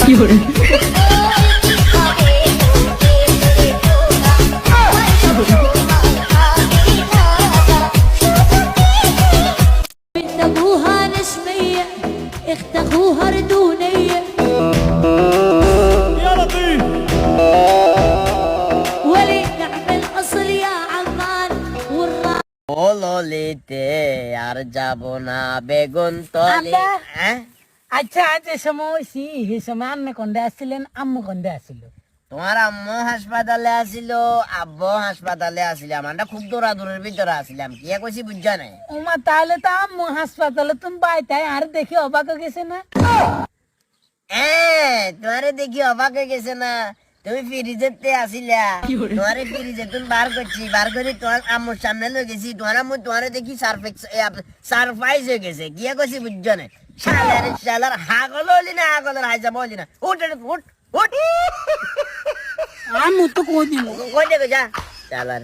بنت ابوها نسمية اخت اخوها ردونية يا لطيف ولي نعمل اصل يا عمان والراس বললিতে আর যাব না বেগুন তলে হ্যাঁ আচ্ছা যে সময় সে সময় আম্মে কোনটা আসছিলেন আম্মু কোনটা আসছিল তোমার আম্মু হাসপাতালে আসিল আব্বু হাসপাতালে আসিলাম আমরা খুব দৌড়াদৌড়ের ভিতরে আসিলাম কি কইছি বুঝছা নাই ওমা তাহলে তো আম্মু হাসপাতালে তুমি বাইতাই আর দেখি অবাক হয়ে গেছে না তোমারে দেখি অবাক হয়ে গেছে না তুমি ফ্রিজেতে আসিলা তোমারে ফ্রিজে তুমি বার করছি বার করে তোমার আম্মুর সামনে লয়ে গেছি তোমার আম্মু তোমারে দেখি সারপ্রাইজ হয়ে গেছে কি কইছি বুঝছো না শালার হাগল হলি না হাগলের হাইজা বলি না উঠ উঠ উঠ আম্মু তো কই দিল কই দেখো যা শালার